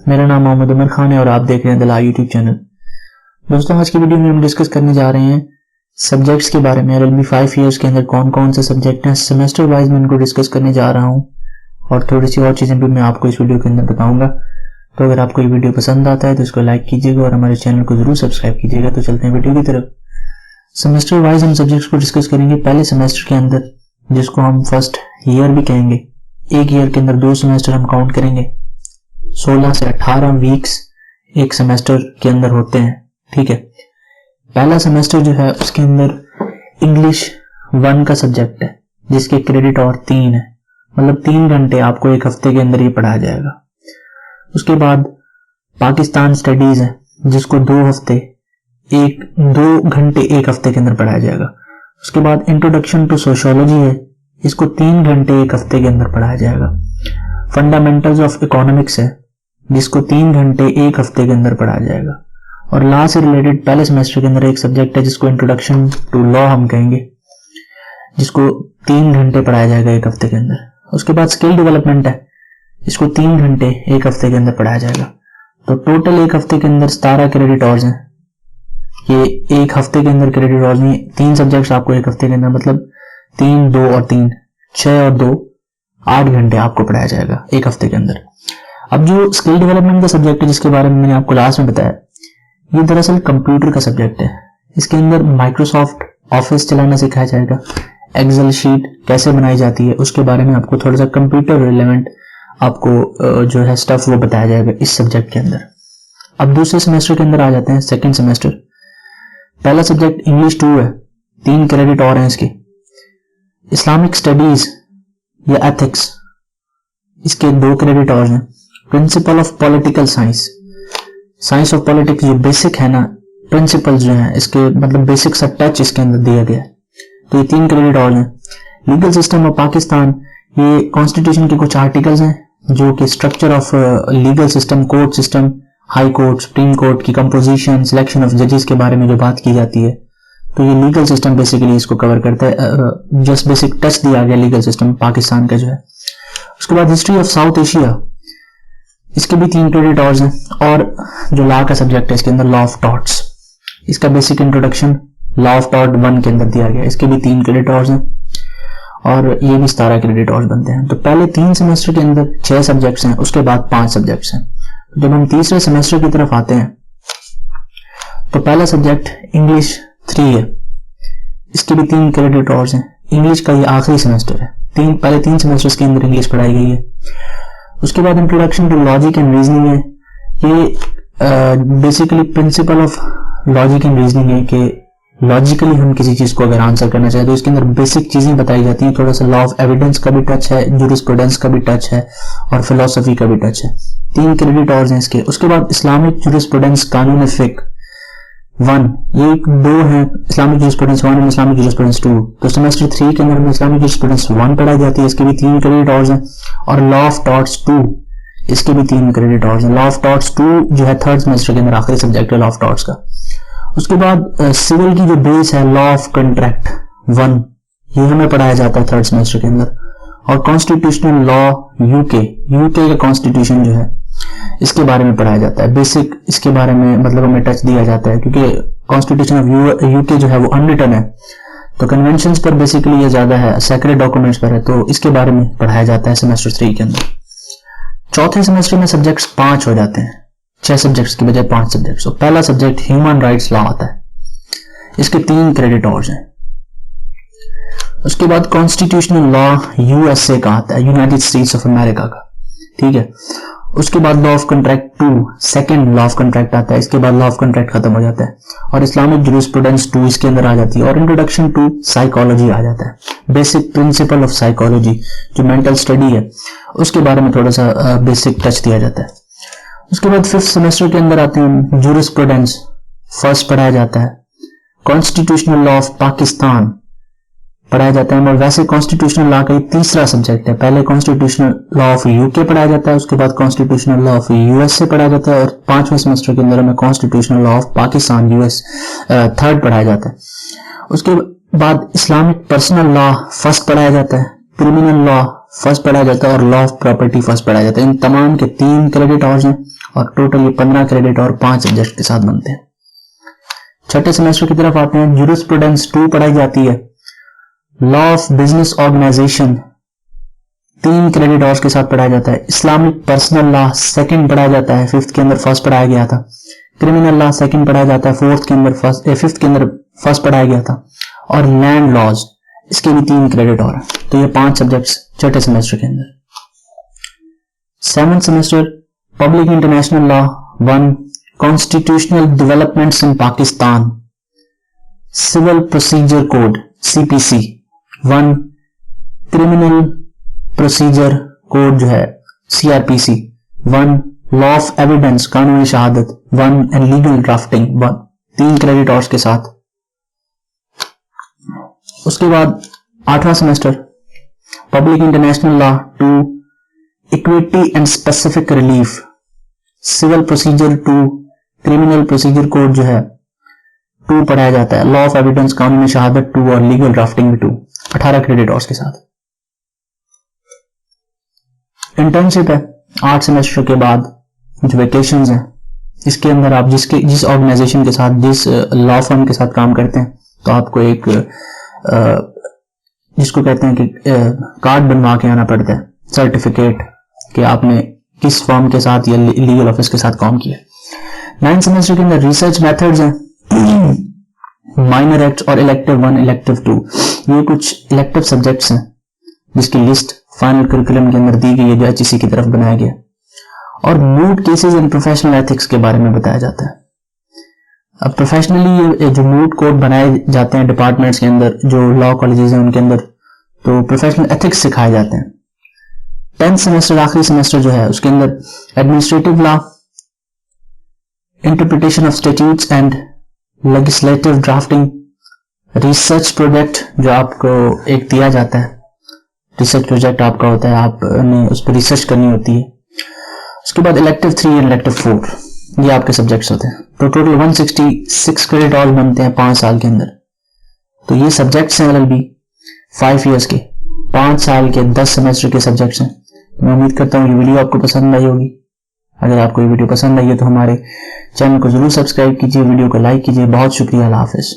मेरा नाम मोहम्मद उमर खान है और आप देख रहे हैं द ला यूट्यूब चैनल। दोस्तों, आज की वीडियो में हम डिस्कस करने जा रहे हैं सब्जेक्ट्स के बारे में। LLB 5 ईयर्स के अंदर कौन कौन से सब्जेक्ट हैं, सेमेस्टर वाइज मैं इनको डिस्कस करने जा रहा हूं और थोड़ी सी और चीजें भी मैं आपको इस वीडियो के अंदर बताऊंगा। तो अगर आपको ये वीडियो पसंद आता है तो इसको लाइक कीजिएगा और हमारे चैनल को जरूर सब्सक्राइब कीजिएगा। तो चलते हैं वीडियो की तरफ। सेमेस्टर वाइज हम सब्जेक्ट्स को डिस्कस करेंगे। पहले सेमेस्टर के अंदर, जिसको हम फर्स्ट ईयर भी कहेंगे, एक ईयर के अंदर 2 सेमेस्टर हम काउंट करेंगे। 16 से 18 वीक्स एक सेमेस्टर के अंदर होते हैं, ठीक है। पहला सेमेस्टर जो है उसके अंदर इंग्लिश 1 का सब्जेक्ट है, जिसके क्रेडिट और 3 है, मतलब 3 घंटे आपको एक हफ्ते के अंदर ही पढ़ाया जाएगा। उसके बाद पाकिस्तान स्टडीज है, जिसको 2 घंटे एक हफ्ते के अंदर पढ़ाया जाएगा। उसके बाद इंट्रोडक्शन टू सोशियोलॉजी है, इसको 3 घंटे एक हफ्ते के अंदर पढ़ाया जाएगा। फंडामेंटल्स ऑफ इकोनॉमिक्स है, जिसको 3 घंटे एक हफ्ते के अंदर पढ़ाया जाएगा। और लॉ से रिलेटेड पहले सेमेस्टर के अंदर एक सब्जेक्ट है, जिसको इंट्रोडक्शन टू लॉ हम कहेंगे, जिसको 3 घंटे पढ़ाया जाएगा एक हफ्ते के अंदर। उसके बाद स्किल डेवलपमेंट है, इसको 3 घंटे एक हफ्ते के अंदर पढ़ाया जाएगा। तो टोटल एक हफ्ते के अंदर 17 क्रेडिट आवर्स हैं। ये एक हफ्ते के अंदर क्रेडिट आवर्स नहीं, 3 सब्जेक्ट्स आपको एक हफ्ते के अंदर, मतलब 3, 2 और 3, 6 और 2, 8 घंटे आपको पढ़ाया जाएगा एक हफ्ते के अंदर। अब जो स्किल डेवलपमेंट का सब्जेक्ट है, जिसके बारे में मैंने आपको लास्ट में बताया, ये दरअसल कंप्यूटर का सब्जेक्ट है। इसके अंदर माइक्रोसॉफ्ट ऑफिस चलाना सिखाया जाएगा, एक्सेल शीट कैसे बनाई जाती है उसके बारे में आपको थोड़ा सा कंप्यूटर रिलेवेंट आपको जो है स्टफ वो बताया जाएगा इस सब्जेक्ट के अंदर। अब दूसरे सेमेस्टर के अंदर आ जाते हैं, सेकेंड सेमेस्टर। पहला सब्जेक्ट इंग्लिश 2 है, 3 क्रेडिट और हैं इसके। इस्लामिक स्टडीज या एथिक्स, इसके 2 क्रेडिट और हैं। Principle of political science, science of politics जो बेसिक है ना, प्रिंसिपल जो है इसके, मतलब बेसिक सा टच इसके अंदर दिया गया है। तो ये 3 क्रेडिट और हैं। लीगल सिस्टम ऑफ पाकिस्तान, ये कॉन्स्टिट्यूशन के कुछ आर्टिकल्स हैं जो कि structure of legal system, court system, high court, supreme court की कंपोजिशन, सिलेक्शन ऑफ जजेस के बारे में जो बात की जाती है। तो ये लीगल सिस्टम बेसिकली इसको कवर करता है। जस्ट बेसिक टच दिया गया लीगल सिस्टम पाकिस्तान का जो है। उसके बाद हिस्ट्री ऑफ साउथ एशिया, इसके भी 3 क्रेडिट आवर्स हैं। और जो लॉ का सब्जेक्ट है, इसके अंदर लॉ ऑफ टॉर्ट्स, इसका basic introduction law of tort 1 के अंदर दिया गया, इसके भी 3 क्रेडिट आवर्स हैं और ये भी 17 क्रेडिट आवर्स बनते हैं। तो पहले 3 सेमेस्टर के अंदर 6 सब्जेक्ट्स हैं, उसके बाद 5 सब्जेक्ट्स हैं। जब हम तीसरे सेमेस्टर की तरफ आते हैं तो पहला सब्जेक्ट इंग्लिश 3 है, इसके भी 3 क्रेडिट आवर्स हैं। इंग्लिश का ये आखिरी सेमेस्टर है, पहले 3 सेमेस्टर्स के अंदर इंग्लिश पढ़ाई गई है। उसके बाद introduction to logic and reasoning है, ये basically principle of logic and reasoning है कि लॉजिकली हम किसी चीज को अगर आंसर करना चाहे तो इसके अंदर बेसिक चीजें बताई जाती हैं। थोड़ा सा लॉ ऑफ एविडेंस का भी टच है, जूरिस्प्रूडेंस का भी टच है और फिलोसफी का भी टच है। 3 क्रेडिट आवर्स हैं इसके। उसके बाद इस्लामिक जूरिस्प्रूडेंस, कानून फिक्र 1, ये 2 है, इस्लामिक जूरिस्प्रूडेंस 1 और इस्लामिक जूरिस्प्रूडेंस 2। तो सेमेस्टर 3 के अंदर इस्लामिक जूरिस्प्रूडेंस 1 पढ़ाई जाती है, इसके भी 3 क्रेडिट आवर्स हैं। और लॉ ऑफ टॉर्ट्स 2, इसके भी 3 क्रेडिट आवर्स हैं। लॉ ऑफ टॉर्ट्स 2 जो है 3rd सेमेस्टर के अंदर आखिरी सब्जेक्ट है लॉ ऑफ टॉर्ट्स का। उसके बाद सिविल की जो बेस है, लॉ ऑफ कॉन्ट्रैक्ट 1, ये हमें पढ़ाया जाता है 3rd सेमेस्टर के अंदर। और कॉन्स्टिट्यूशनल लॉ यूके का कॉन्स्टिट्यूशन जो है इसके बारे में पढ़ाया जाता है। बेसिक इसके बारे में मतलब हमें टच दिया जाता है, क्योंकि कॉन्स्टिट्यूशन ऑफ यूके जो है वो अनरिटन है, तो कन्वेंशंस पर बेसिकली ये ज्यादा है, सेक्रेट डॉक्यूमेंट्स पर है, तो इसके बारे में पढ़ाया जाता है सेमेस्टर 3 के अंदर। चौथे सेमेस्टर में सब्जेक्ट्स 5 हो जाते हैं, 6 सब्जेक्ट्स की बजाय 5 सब्जेक्ट्स। तो पहला सब्जेक्ट ह्यूमन राइट्स लॉ आता है, इसके 3 क्रेडिट आवर्स हैं। उसके बाद कॉन्स्टिट्यूशनल लॉ यूएसए का आता है, यूनाइटेड स्टेट्स ऑफ अमेरिका का, ठीक है। उसके बाद law of contract 2, second law of contract आता है, इसके बाद लॉ ऑफ कॉन्ट्रैक्ट खत्म हो जाता है। और इस्लामिक जूरिस्प्रूडेंस 2 इसके अंदर आ जाती है। और इंट्रोडक्शन टू साइकोलॉजी आ जाता है, बेसिक प्रिंसिपल ऑफ साइकोलॉजी जो मेंटल स्टडी है उसके बारे में थोड़ा सा बेसिक टच दिया जाता है। उसके बाद 5th सेमेस्टर के अंदर आते हैं, जूरिस्प्रूडेंस फर्स्ट पढ़ाया जाता है। कॉन्स्टिट्यूशनल लॉ ऑफ पाकिस्तान पढ़ाया जाता है। और वैसे कॉन्स्टिट्यूशनल लॉ का 3रा सब्जेक्ट है। पहले कॉन्स्टिट्यूशनल लॉ ऑफ यूके पढ़ाया जाता है, उसके बाद कॉन्स्टिट्यूशनल लॉ ऑफ यूएसए पढ़ाया जाता है, और 5वें सेमेस्टर के अंदर हमें constitutional law of Pakistan US 3rd पढ़ाया जाता है। उसके बाद इस्लामिक पर्सनल लॉ फर्स्ट पढ़ाया जाता है, क्रिमिनल लॉ फर्स्ट पढ़ाया जाता है और लॉ ऑफ प्रॉपर्टी फर्स्ट पढ़ाया जाता है। इन तमाम के 3 क्रेडिट आवर्स हैं और टोटल ये 15 क्रेडिट और 5 सब्जेक्ट के साथ बनते हैं। छठे सेमेस्टर की तरफ आते हैं। ज्यूरिस्प्रूडेंस 2 पढ़ाई जाती है। Law of business organisation 3 credit hours के साथ पढ़ाया जाता है। इस्लामिक पर्सनल लॉ सेकंड पढ़ाया जाता है, 5th के अंदर फर्स्ट पढ़ाया गया था। क्रिमिनल लॉ सेकंड पढ़ाया जाता है, 4th के अंदर फिफ्थ के अंदर फर्स्ट पढ़ाया गया था। और लैंड लॉज इसके भी 3 क्रेडिट और। तो ये 5 सब्जेक्ट्स छठे सेमेस्टर के अंदर। 7th semester public international law 1, constitutional developments in Pakistan, civil procedure code CPC 1, criminal procedure code जो है CRPC 1, लॉ ऑफ एविडेंस कानूनी शहादत 1 and legal drafting 1, 3 credit hours के साथ। उसके बाद 8वां semester public international law 2, equity and specific relief, civil procedure 2, criminal procedure code जो है 2 पढ़ाया जाता है। लॉ ऑफ एविडेंस कानूनी शहादत 2 और लीगल ड्राफ्टिंग भी 2, 18 क्रेडिट आवर्स के साथ। इंटर्नशिप है 8 सेमेस्टर के बाद जो वेकेशंस हैं, इसके अंदर आप जिस ऑर्गेनाइजेशन के साथ, जिस लॉ फर्म के साथ काम करते हैं, तो आपको एक जिसको कहते हैं कि कार्ड बनवा के आना पड़ता है, सर्टिफिकेट कि आपने किस फर्म के साथ या लीगल ऑफिस के साथ काम किया। 9th सेमेस्टर के अंदर रिसर्च मेथड्स हैं, माइनर एक्ट और इलेक्टिव 1, इलेक्टिव 2, ये कुछ इलेक्टिव सब्जेक्ट्स हैं जिसकी लिस्ट फाइनल करिकुलम के अंदर दी गई है जो HEC की तरफ बनाया गया। और mood cases and professional ethics के बारे में बताया जाता है। अब प्रोफेशनली ये जो मूड कोड बनाए जाते हैं डिपार्टमेंट्स के अंदर, जो लॉ कॉलेजेस हैं उनके अंदर, तो प्रोफेशनल एथिक्स सिखाए जाते हैं। 10th सेमेस्टर आखिरी सेमेस्टर जो है उसके अंदर administrative law, interpretation of statutes and legislative drafting, research project जो आपको एक दिया जाता है, रिसर्च प्रोजेक्ट आपका होता है, आपने उस पर रिसर्च करनी होती है। उसके बाद इलेक्टिव 3 एंड इलेक्टिव 4, ये आपके सब्जेक्ट्स होते हैं। तो टोटल 166 क्रेडिट आवर्स बनते हैं 5 साल के अंदर। तो ये सब्जेक्ट्स हैं LLB 5 इयर्स के, 5 साल के 10 सेमेस्टर के सब्जेक्ट्स हैं। मैं उम्मीद करता हूँ ये वीडियो आपको पसंद आई होगी। अगर आपको ये वीडियो पसंद आई है तो हमारे चैनल को जरूर सब्सक्राइब कीजिए, वीडियो को लाइक कीजिए। बहुत शुक्रिया, अल्लाह हाफिज।